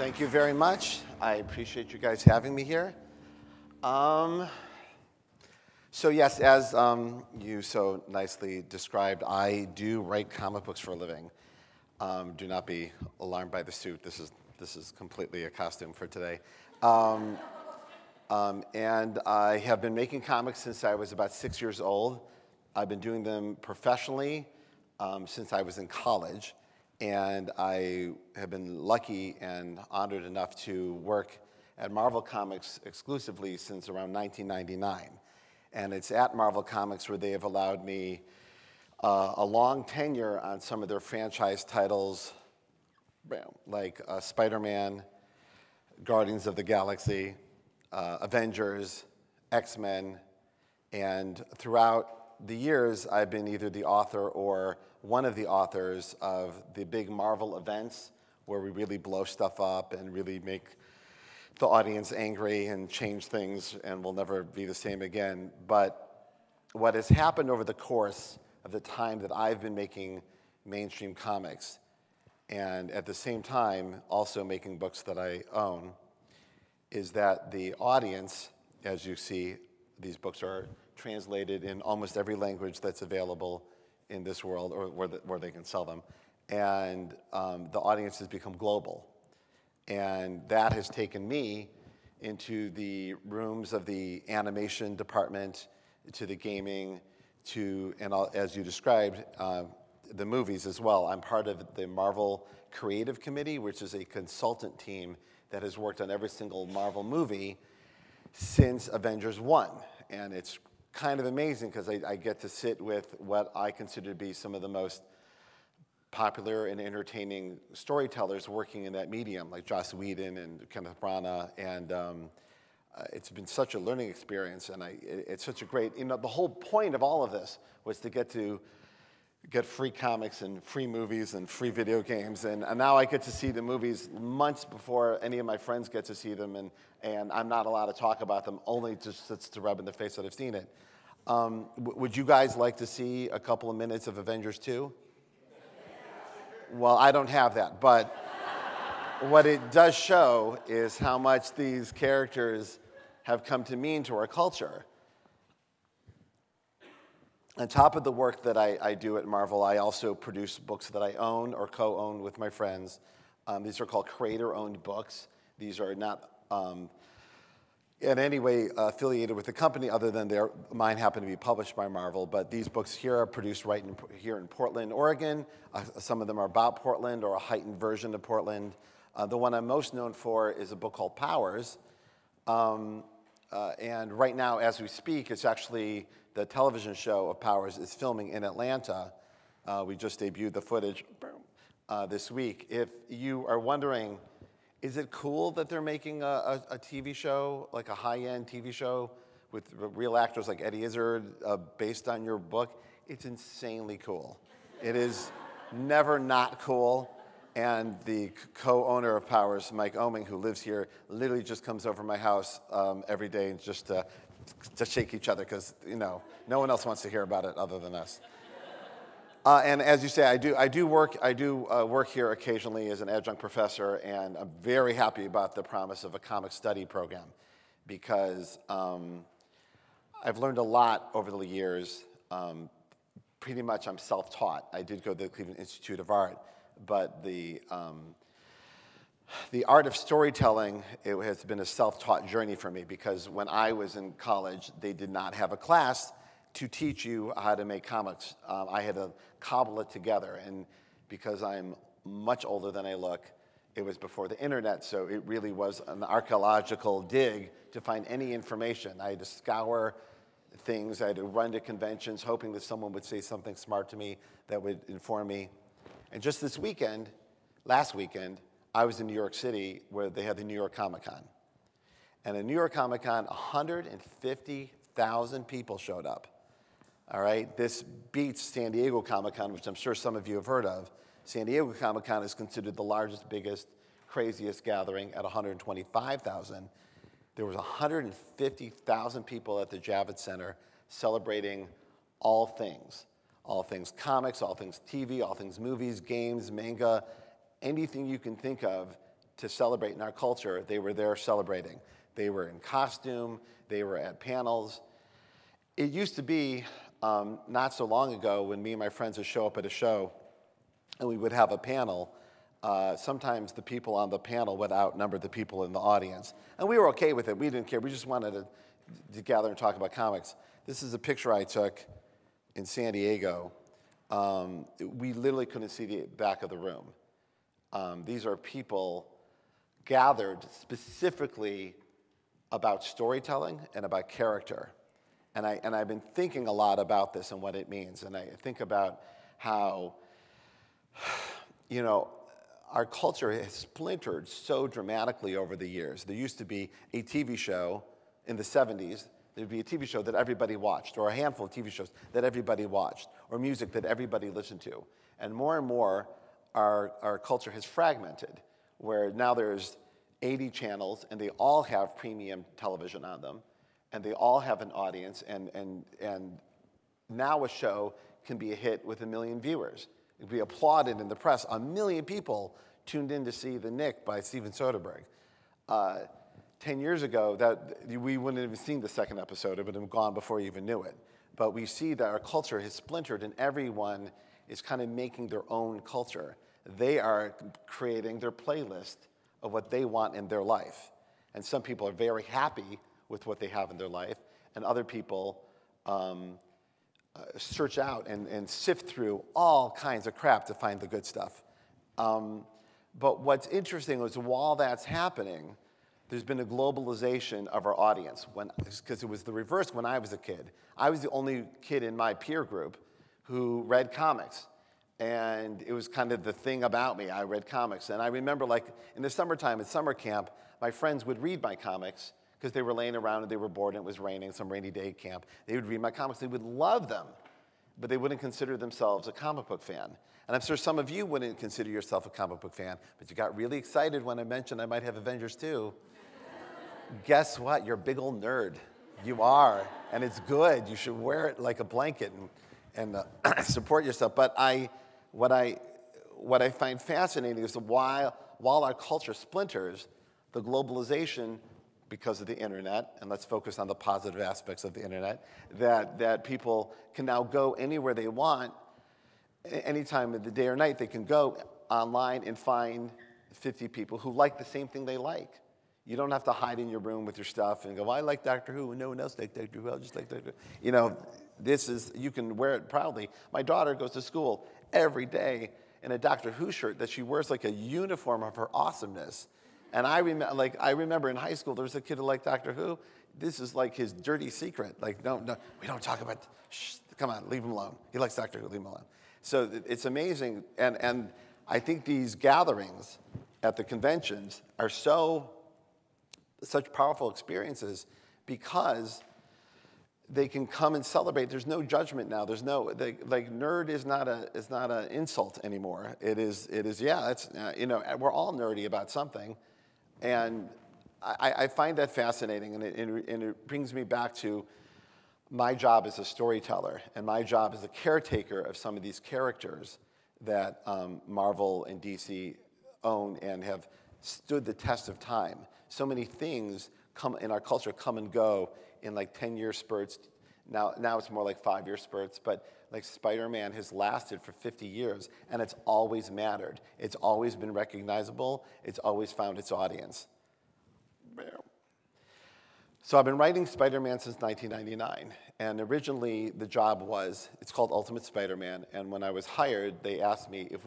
Thank you very much. I appreciate you guys having me here. So yes, as you so nicely described, I do write comic books for a living. Do not be alarmed by the suit. This is completely a costume for today. And I have been making comics since I was about 6 years old. I've been doing them professionally since I was in college. And I have been lucky and honored enough to work at Marvel Comics exclusively since around 1999. And it's at Marvel Comics where they have allowed me a long tenure on some of their franchise titles, like Spider-Man, Guardians of the Galaxy, Avengers, X-Men, and throughout the years, I've been either the author or one of the authors of the big Marvel events where we really blow stuff up and really make the audience angry and change things and will never be the same again. But what has happened over the course of the time that I've been making mainstream comics and at the same time also making books that I own is that the audience, as you see, these books are translated in almost every language that's available in this world or where they can sell them. And the audience has become global. And that has taken me into the rooms of the animation department, to the gaming, and as you described, the movies as well. I'm part of the Marvel Creative Committee, which is a consultant team that has worked on every single Marvel movie since Avengers 1. And it's kind of amazing because I get to sit with what I consider to be some of the most popular and entertaining storytellers working in that medium, like Joss Whedon and Kenneth Branagh, and it's been such a learning experience, and it's such a great, the whole point of all of this was to get free comics and free movies and free video games, and now I get to see the movies months before any of my friends get to see them, and I'm not allowed to talk about them, only just to rub in the face that I've seen it. Would you guys like to see a couple of minutes of Avengers 2? Well, I don't have that, but what it does show is how much these characters have come to mean to our culture. On top of the work that I do at Marvel, I also produce books that I own or co-own with my friends. These are called creator-owned books. These are not in any way affiliated with the company other than mine happen to be published by Marvel, but these books here are produced here in Portland, Oregon. Some of them are about Portland or a heightened version of Portland. The one I'm most known for is a book called Powers. And right now, as we speak, it's actually the television show of Powers is filming in Atlanta. We just debuted the footage this week. If you are wondering, is it cool that they're making a TV show, like a high-end TV show with real actors like Eddie Izzard based on your book? It's insanely cool. It is never not cool. And the co-owner of Powers, Mike Oming, who lives here, literally just comes over to my house every day just to shake each other because, no one else wants to hear about it other than us. And as you say, I do work here occasionally as an adjunct professor, and I'm very happy about the promise of a comic study program because I've learned a lot over the years. Pretty much I'm self-taught. I did go to the Cleveland Institute of Art, but the art of storytelling, it has been a self-taught journey for me because when I was in college, they did not have a class to teach you how to make comics. I had to cobble it together, and because I'm much older than I look, it was before the internet, so it really was an archaeological dig to find any information. I had to scour things, I had to run to conventions, hoping that someone would say something smart to me that would inform me. And just this weekend, last weekend, I was in New York City where they had the New York Comic Con. And at New York Comic Con, 150,000 people showed up. All right, this beats San Diego Comic-Con, which I'm sure some of you have heard of. San Diego Comic-Con is considered the largest, biggest, craziest gathering at 125,000. There was 150,000 people at the Javits Center celebrating all things comics, all things TV, all things movies, games, manga, anything you can think of to celebrate in our culture, they were there celebrating. They were in costume, they were at panels. It used to be not so long ago when me and my friends would show up at a show and we would have a panel. Sometimes the people on the panel would outnumber the people in the audience. And we were okay with it. We didn't care. We just wanted to gather and talk about comics. This is a picture I took in San Diego. We literally couldn't see the back of the room. These are people gathered specifically about storytelling and about character. And I've been thinking a lot about this and what it means. And I think about how, you know, our culture has splintered so dramatically over the years. There used to be a TV show in the 70s. There'd be a TV show that everybody watched, or a handful of TV shows that everybody watched, or music that everybody listened to. And more, our culture has fragmented, where now there's 80 channels, and they all have premium television on them, and they all have an audience, and now a show can be a hit with 1 million viewers. It can be applauded in the press. 1 million people tuned in to see The Knick by Steven Soderbergh. 10 years ago, that we wouldn't have even seen the second episode. It would have gone before you even knew it. But we see that our culture has splintered, and everyone is kind of making their own culture. They are creating their playlist of what they want in their life. And some people are very happy with what they have in their life, and other people search out and sift through all kinds of crap to find the good stuff. But what's interesting is while that's happening, there's been a globalization of our audience. Because it was the reverse when I was a kid. I was the only kid in my peer group who read comics. And it was kind of the thing about me. I read comics. And I remember, like, in the summertime at summer camp, my friends would read my comics because they were laying around and they were bored and it was raining, some rainy day camp. They would read my comics. They would love them, but they wouldn't consider themselves a comic book fan. And I'm sure some of you wouldn't consider yourself a comic book fan, but you got really excited when I mentioned I might have Avengers 2. Guess what? You're a big old nerd. You are, and it's good. You should wear it like a blanket and support yourself. But what I find fascinating is that while our culture splinters, the globalization, because of the internet, and let's focus on the positive aspects of the internet, that people can now go anywhere they want, any time of the day or night. They can go online and find 50 people who like the same thing they like. You don't have to hide in your room with your stuff and go, well, I like Doctor Who, and no one else likes Doctor Who, I'll just like Doctor Who. You know, you can wear it proudly. My daughter goes to school every day in a Doctor Who shirt that she wears like a uniform of her awesomeness. And I remember in high school, there was a kid who liked Doctor Who. This is like his dirty secret. Like, no, we don't talk about, shh, come on, leave him alone. He likes Doctor Who, leave him alone. So it's amazing. And I think these gatherings at the conventions are such powerful experiences because they can come and celebrate. There's no judgment now. There's no, like, nerd is not an insult anymore. It is, yeah, it's, you know, we're all nerdy about something. And I find that fascinating, and it brings me back to my job as a storyteller, and my job as a caretaker of some of these characters that Marvel and DC own and have stood the test of time. So many things in our culture come and go in like 10-year spurts. Now it's more like 5-year spurts, but like Spider-Man has lasted for 50 years, and it's always mattered. It's always been recognizable. It's always found its audience. So I've been writing Spider-Man since 1999, and originally the job it's called Ultimate Spider-Man, and when I was hired, they asked me if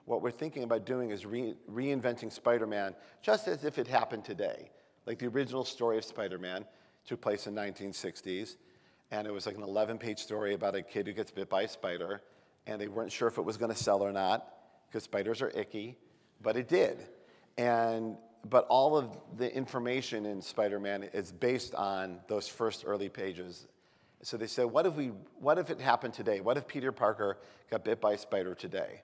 what we're thinking about doing is reinventing Spider-Man just as if it happened today. Like the original story of Spider-Man took place in the 1960s, and it was like an 11-page story about a kid who gets bit by a spider, and they weren't sure if it was going to sell or not, because spiders are icky, but it did. But all of the information in Spider-Man is based on those first early pages. So they said, what if it happened today? What if Peter Parker got bit by a spider today?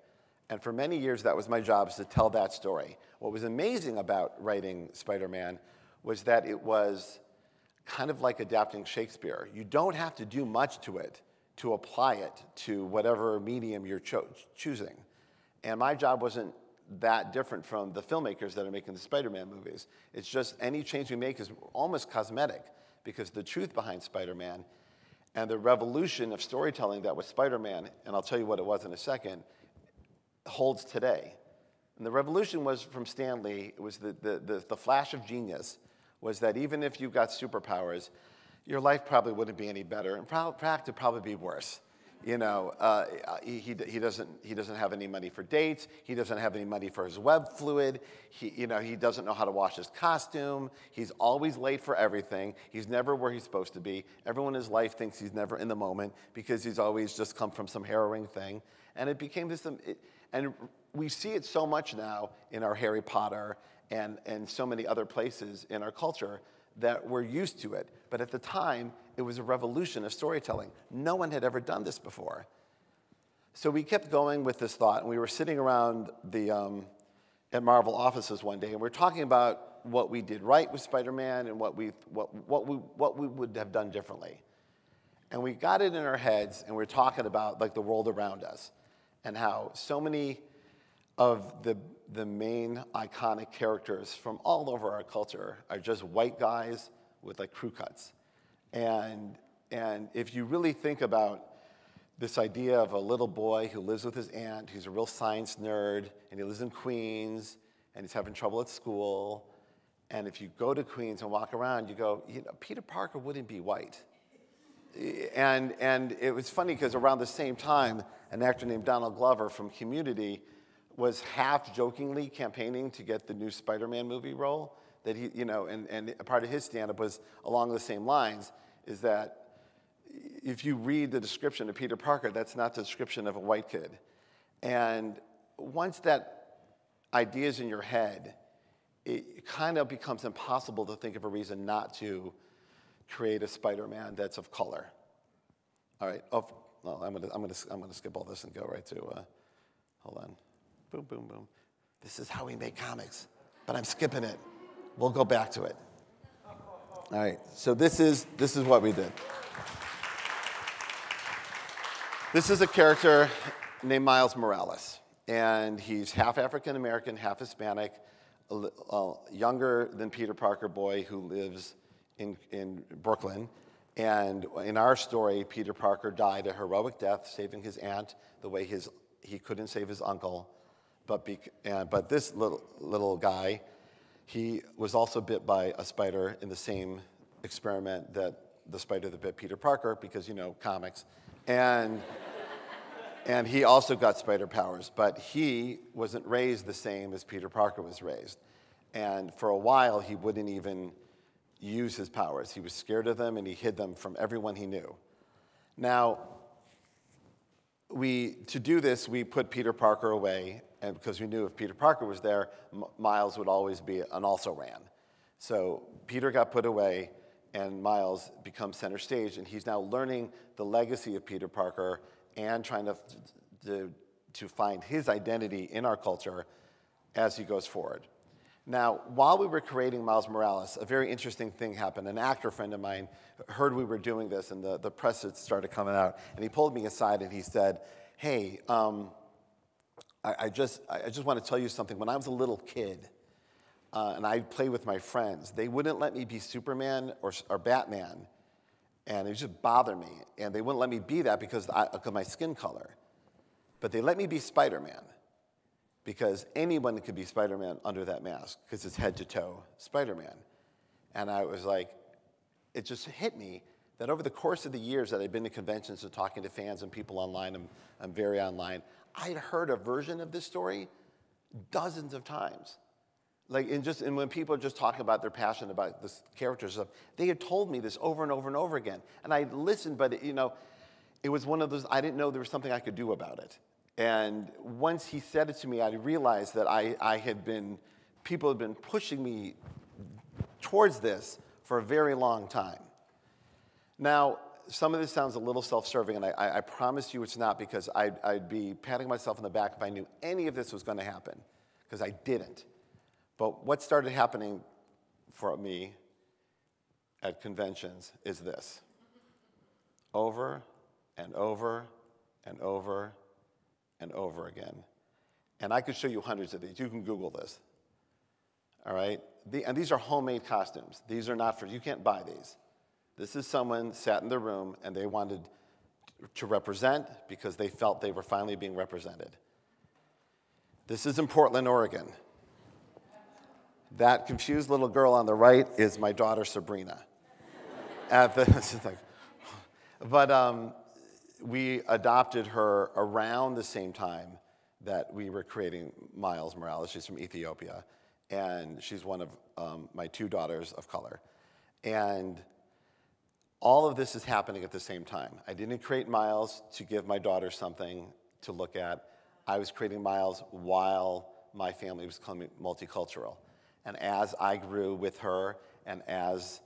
And for many years, that was my job, is to tell that story. What was amazing about writing Spider-Man was that it was kind of like adapting Shakespeare. You don't have to do much to it to apply it to whatever medium you're choosing. And my job wasn't that different from the filmmakers that are making the Spider-Man movies. It's just any change we make is almost cosmetic, because the truth behind Spider-Man and the revolution of storytelling that was Spider-Man, and I'll tell you what it was in a second, holds today. And the revolution was from Stan Lee. It was the flash of genius was that even if you got superpowers, your life probably wouldn't be any better. In fact, it'd probably be worse. You know, he doesn't have any money for dates. He doesn't have any money for his web fluid. He doesn't know how to wash his costume. He's always late for everything. He's never where he's supposed to be. Everyone in his life thinks he's never in the moment because he's always just come from some harrowing thing. And it became this, and we see it so much now in our Harry Potter and so many other places in our culture that we're used to it. But at the time, it was a revolution of storytelling. No one had ever done this before. So we kept going with this thought, and we were sitting around at Marvel offices one day, and we were talking about what we did right with Spider-Man and what we would have done differently. And we got it in our heads, and we were talking about like the world around us and how so many of the main iconic characters from all over our culture are just white guys with like crew cuts. And if you really think about this idea of a little boy who lives with his aunt, who's a real science nerd, and he lives in Queens, and he's having trouble at school, and if you go to Queens and walk around, you go, you know, Peter Parker wouldn't be white. And it was funny because around the same time, an actor named Donald Glover from Community was half jokingly campaigning to get the new Spider-Man movie role. That he, you know, and a part of his stand-up was along the same lines, is that if you read the description of Peter Parker, that's not the description of a white kid. And once that idea is in your head, it kind of becomes impossible to think of a reason not to create a Spider-Man that's of color. All right. Oh, well, I'm gonna skip all this and go right to. Hold on. Boom, boom, boom. This is how we make comics, but I'm skipping it. We'll go back to it. All right. So this is what we did. This is a character named Miles Morales, and he's half African American, half Hispanic, younger than Peter Parker boy who lives in Brooklyn. And in our story, Peter Parker died a heroic death, saving his aunt the way he couldn't save his uncle. But this little guy, he was also bit by a spider in the same experiment that the spider that bit Peter Parker, because, you know, comics. And he also got spider powers, but he wasn't raised the same as Peter Parker was raised. And for a while, he wouldn't even use his powers. He was scared of them, and he hid them from everyone he knew. Now, to do this, we put Peter Parker away, and because we knew if Peter Parker was there, Miles would always be an also-ran. So Peter got put away, and Miles becomes center stage, and he's now learning the legacy of Peter Parker and trying to find his identity in our culture as he goes forward. Now, while we were creating Miles Morales, a very interesting thing happened. An actor friend of mine heard we were doing this, and the press had started coming out, and he pulled me aside and he said, "Hey, I just want to tell you something. When I was a little kid, and I'd play with my friends, they wouldn't let me be Superman or Batman, and it would just bother me. And they wouldn't let me be that because of my skin color. But they let me be Spider-Man, because anyone could be Spider-Man under that mask, because it's head to toe Spider-Man." And I was like, it just hit me that over the course of the years that I've been to conventions and talking to fans and people online, I'm very online, I'd heard a version of this story dozens of times. Like, and when people just talk about their passion about this character stuff, they had told me this over and over and over again. And I listened, but it was one of those, I didn't know there was something I could do about it. And once he said it to me, I realized that people had been pushing me towards this for a very long time. Now, some of this sounds a little self-serving, and I promise you it's not, because I'd be patting myself on the back if I knew any of this was going to happen, because I didn't. But what started happening for me at conventions is this. Over and over and over and over again. And I could show you hundreds of these. You can Google this. All right? And these are homemade costumes. These are not for, you can't buy these. This is someone sat in the room and they wanted to represent because they felt they were finally being represented. This is in Portland, Oregon. That confused little girl on the right is my daughter, Sabrina. We adopted her around the same time that we were creating Miles Morales. She's from Ethiopia, and she's one of my 2 daughters of color. And all of this is happening at the same time. I didn't create Miles to give my daughter something to look at. I was creating Miles while my family was becoming multicultural. And as I grew with her, and as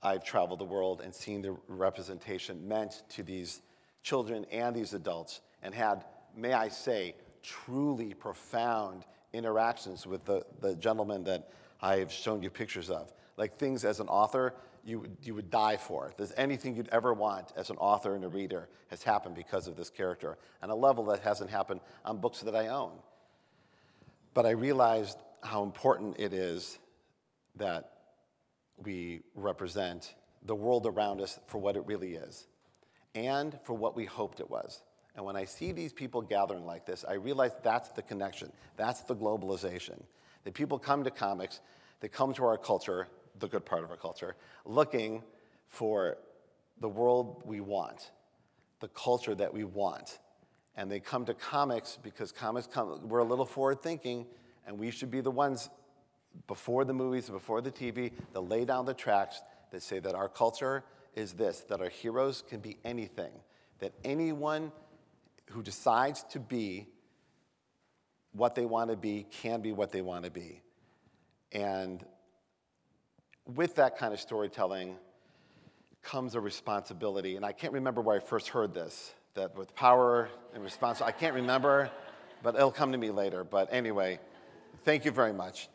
I've traveled the world and seen the representation meant to these children and these adults, and had, may I say, truly profound interactions with the gentleman that I've shown you pictures of. Like things as an author, you would die for. If there's anything you'd ever want as an author and a reader has happened because of this character, on a level that hasn't happened on books that I own. But I realized how important it is that we represent the world around us for what it really is, and for what we hoped it was. And when I see these people gathering like this, I realize that's the connection. That's the globalization. That people come to comics, they come to our culture, the good part of our culture, looking for the world we want, the culture that we want. And they come to comics because we're a little forward-thinking, and we should be the ones before the movies, before the TV, that lay down the tracks that say that our culture is this, that our heroes can be anything, that anyone who decides to be what they want to be can be what they want to be. And with that kind of storytelling comes a responsibility, and I can't remember where I first heard this, that with power and responsibility, I can't remember, but it'll come to me later. But anyway, thank you very much.